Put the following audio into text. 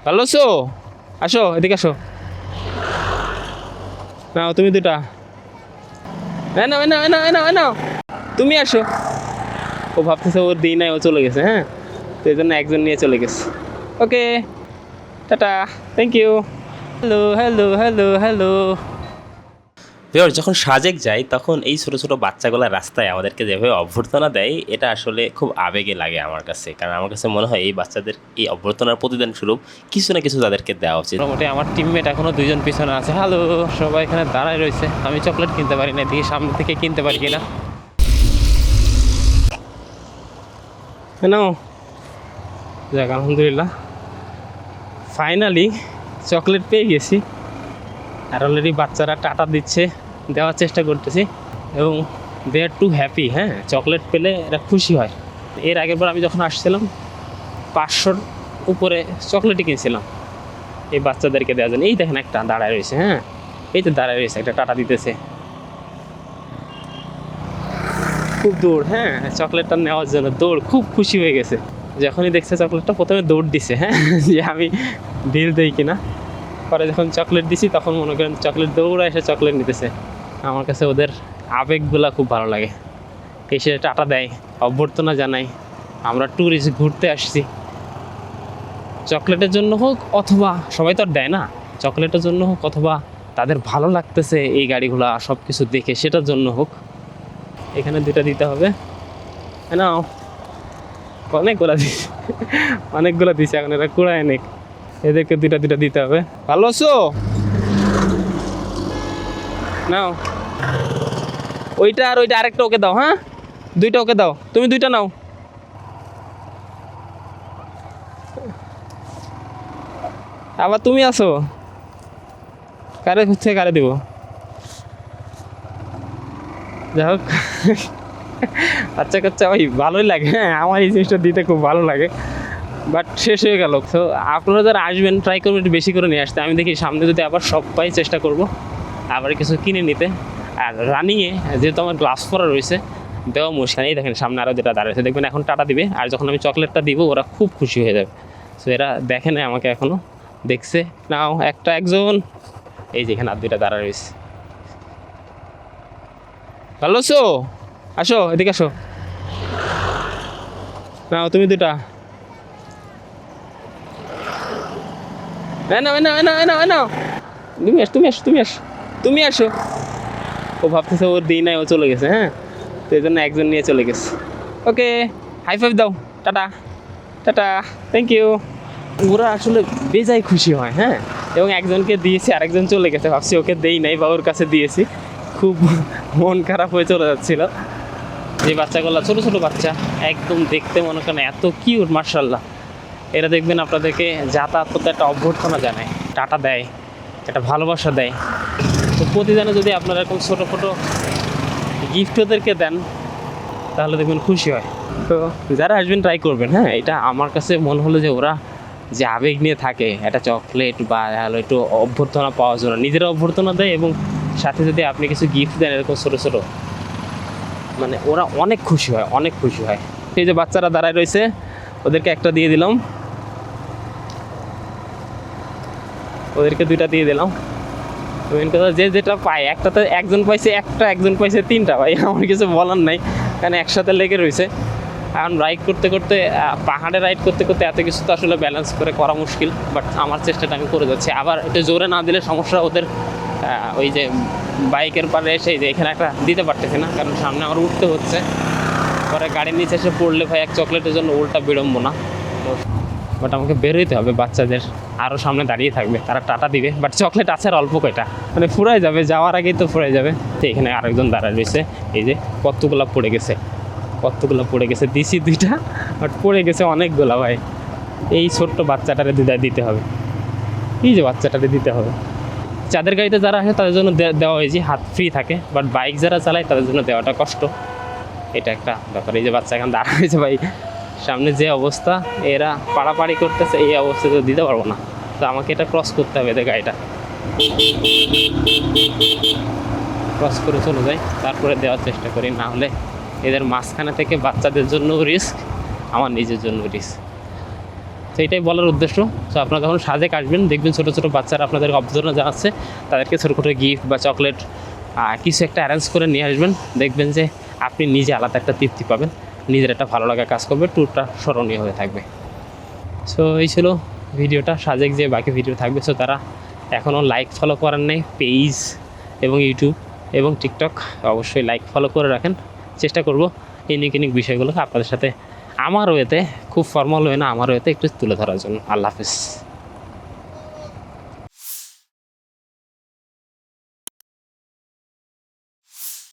ভালো আছো? আসো এদিকে আসো। নাও তুমি দুটা। নাও নাও নাও নাও নাও, তুমি আসো। ও ভাবতেছে ওর দিই নাই, ও চলে গেছে। হ্যাঁ, তো এই জন্য একজন নিয়ে চলে গেছে। Okay, tata, thank you. Hello hello hello hello. Viewer, যখন সাজেক যাই তখন এই ছোট ছোট বাচ্চাগুলা রাস্তায় আমাদেরকে যেভাবে অভ্যর্থনা দেয়, এটা আসলে খুব আবেগে লাগে আমার কাছে। কারণ আমার কাছে মনে হয় এই বাচ্চাদের এই অভ্যর্থনার প্রতিদান স্বরূপ কিছু না কিছু তাদেরকে দেওয়া উচিত। মোটামুটি আমার টিমমেট এখনো দুইজন পিছনে আছে। হ্যালো, সবাই এখানে দাঁড়ায় রয়েছে। আমি চকলেট কিনতে পারি না, দিয়ে সামনে থেকে কিনতে পারি কিনা। নাও, যাক আলহামদুলিল্লাহ, ফাইনালি চকলেট পেয়ে গেছি। আর অলরেডি বাচ্চারা টাটা দিচ্ছে, দেওয়ার চেষ্টা করতেছি, এবং দে আর টু হ্যাপি। হ্যাঁ, চকলেট পেলে এরা খুশি হয়। এর আগের বার আমি যখন আসছিলাম 500-র উপরে চকলেটই কিনছিলাম এই বাচ্চাদেরকে দেওয়ার জন্য। এই দেখেন একটা দাঁড়ায় রয়েছে। হ্যাঁ, এই তো দাঁড়ায় রয়েছে, একটা টাটা দিতেছে। খুব দৌড়, হ্যাঁ, চকলেটটা নেওয়ার জন্য দৌড়, খুব খুশি হয়ে গেছে। যখনই দেখছে চকলেটটা প্রথমে দৌড় দিছে, হ্যাঁ, যে আমি ডিল দেই কিনা। পরে যখন চকলেট দিছি তখন মনে করেন চকলেট দৌড়ে এসে চকলেট নিতেছে। আমার কাছে ওদের আবেগগুলা খুব ভালো লাগে। এসে টাটা দেয়, অভ্যর্থনা জানাই, আমরা ট্যুরিস্ট ঘুরতে আসছি। চকলেটের জন্য হোক, অথবা সবাই তো আর দেয় না, চকলেটের জন্য হোক, অথবা তাদের ভালো লাগতেছে এই গাড়িগুলা সব কিছু দেখে, সেটার জন্য হোক। এখানে দুটা দিতে হবে। নাও, অনেকগুলা দিছে, অনেকগুলো দিছে, এখন এরা কুড়ায় অনেক, এদেরকে দুটা দুটা দিতে হবে। ভালো আছো? নাও, ওইটা আর ওইটা আরেকটা ওকে দাও। হ্যাঁ, দুইটা ওকে দাও, তুমি দুইটা নাও। আবার তুমি আসো, কারে হচ্ছে কারে দিব। যাই হোক, আচ্ছা আচ্ছা, ওই ভালোই লাগে। হ্যাঁ, আমার এই জিনিসটা দিতে খুব ভালো লাগে, বাট শেষ হয়ে গেল। তো আপনারা যারা আসবেন ট্রাই করবেন একটু বেশি করে নিয়ে আসতে। আমি দেখি সামনে যদি আবার সব পাই চেষ্টা করব আবার কিছু কিনে নিতে। আর রানিংয়ে যেহেতু আমার গ্লাভস পরা রয়েছে, দেওয়া মুশকিল। এই দেখেন সামনে আরও যেটা দাঁড়িয়েছে, দেখবেন এখন টাটা দিবে, আর যখন আমি চকলেটটা দিব ওরা খুব খুশি হয়ে যাবে। সো এরা দেখে নেয় আমাকে, এখনও দেখছে। নাও একটা, একজন, এই যে এখানে আর দুইটা দাঁড়া রয়েছে। ভালো আছো? আসো এদিকে আসো। নাও তুমি দুটা। নাও নাও নাও নাও নাও, তুমি আসো তুমি আসো তুমি আসো তুমি আসো। ও ভাবতেছে ওর দিই নাই, ও চলে গেছে। হ্যাঁ, তো এই জন্য একজন নিয়ে চলে গেছে। ওকে, হাই ফাইভ দাও, টাটা টাটা, থ্যাংক ইউ। ওরা আসলে বেজায় খুশি হয়। হ্যাঁ, এবং একজনকে দিয়েছি, আরেকজন চলে গেছে, ভাবছি ওকে দেই নাই বা ওর কাছে দিয়েছি। খুব মন খারাপ হয়ে চলে যাচ্ছিল। যে বাচ্চাগুলো ছোটো ছোটো বাচ্চা, একদম দেখতে মনে করেন এত কিউট, মার্শাল্লাহ। এরা দেখবেন আপনাদেরকে যাতায়াত করতে একটা অভ্যর্থনা জানায়, টাটা দেয়, একটা ভালোবাসা দেয়। তো প্রতিদিনে যদি আপনারা এরকম ছোটো ছোটো গিফট ওদেরকে দেন, তাহলে দেখবেন খুশি হয়। তো যারা আসবেন ট্রাই করবেন। হ্যাঁ, এটা আমার কাছে মনে হলো যে ওরা যে আবেগ নিয়ে থাকে, একটা চকলেট বা হলো একটু অভ্যর্থনা পাওয়ার জন্য, নিজেরা অভ্যর্থনা দেয়, এবং সাথে যদি আপনি কিছু গিফট দেন এরকম ছোটো ছোটো, মানে ওরা অনেক খুশি হয়, অনেক খুশি হয়। এই যে বাচ্চারা দাঁড়ায় রয়েছে, ওদেরকে একটা দিয়ে দিলাম, ওদেরকে দুইটা দিয়ে দিলাম। মেন কথা, যে যেটা পায়, একটাতে একজন পাইছে একটা, একজন পাইছে তিনটা। ভাই আমার কিছু বলার নাই, কারণ একসাথে লেগে রয়েছে। এখন রাইড করতে করতে, পাহাড়ে রাইড করতে করতে এত কিছু তো আসলে ব্যালেন্স করে করা মুশকিল, বাট আমার চেষ্টাটা আমি করে যাচ্ছি। আবার একটু জোরে না দিলে সমস্যা ওদের। ওই যে বাইকের পারে এসে যে এখানে একটা দিতে পারতেছি না, কারণ সামনে আমার উঠতে হচ্ছে। পরে গাড়ির নিচে এসে পড়লে ভাই এক চকলেটের জন্য উল্টা বিড়ম্বনা। তো বাট আমাকে বেরোইতে হবে, বাচ্চাদের আরও সামনে দাঁড়িয়ে থাকবে, তারা টাটা দিবে, বাট চকলেট আছে আর অল্প কয়টা, মানে ফুরাই যাবে, যাওয়ার আগেই তো ফুরাই যাবে। তো এখানে আরেকজন দাঁড়ায় রয়েছে, এই যে কতগুলা পড়ে গেছে, কতগুলো পড়ে গেছে, দিছি দুইটা, বাট পড়ে গেছে অনেকগুলা। ভাই এই ছোট্ট বাচ্চাটারে দিতে হবে, এই যে বাচ্চাটারে দিতে হবে। যাদের গাড়িতে যারা আসে তাদের জন্য দেওয়া হয়েছে, হাত ফ্রি থাকে, বাট বাইক যারা চালায় তাদের জন্য দেওয়াটা কষ্ট। এটা একটা ব্যাপার। এই যে বাচ্চা এখানে দাঁড়া হয়েছে, ভাই সামনে যে অবস্থা, এরা পাড়াপাড়ি করতেছে, এই অবস্থা তো দিতে পারবো না। তো আমাকে এটা ক্রস করতে হবে, এদের গাড়িটা ক্রস করে চলে যাই, তারপরে দেওয়ার চেষ্টা করি। না হলে এদের মাঝখানে থেকে বাচ্চাদের জন্য রিস্ক, আমার নিজের জন্য রিস্ক। তো এটাই বলার উদ্দেশ্য। তো আপনারা যখন সাজেক আসবেন দেখবেন ছোটো ছোটো বাচ্চারা আপনাদের অভ্যর্থনা জানাচ্ছে, তাদেরকে ছোটো ছোটো গিফট বা চকলেট কিছু একটা অ্যারেঞ্জ করে নিয়ে আসবেন। দেখবেন যে আপনি নিজে আলাদা একটা তৃপ্তি পাবেন, নিজের একটা ভালো লাগা কাজ করবে, ট্যুরটা স্মরণীয় হয়ে থাকবে। সো এই ছিল ভিডিওটা। সাজেক যে বাকি ভিডিও থাকবে, সো তারা এখনও লাইক ফলো করেন নাই পেজ এবং ইউটিউব এবং টিকটক, অবশ্যই লাইক ফলো করে রাখেন। চেষ্টা করব ইউনিক বিষয়গুলোকে আপনাদের সাথে আমার ওয়েতে, খুব ফর্মাল ওয়ে না, আমার ওয়েতে একটু তুলে ধরার জন্য। আল্লাহ হাফিজ।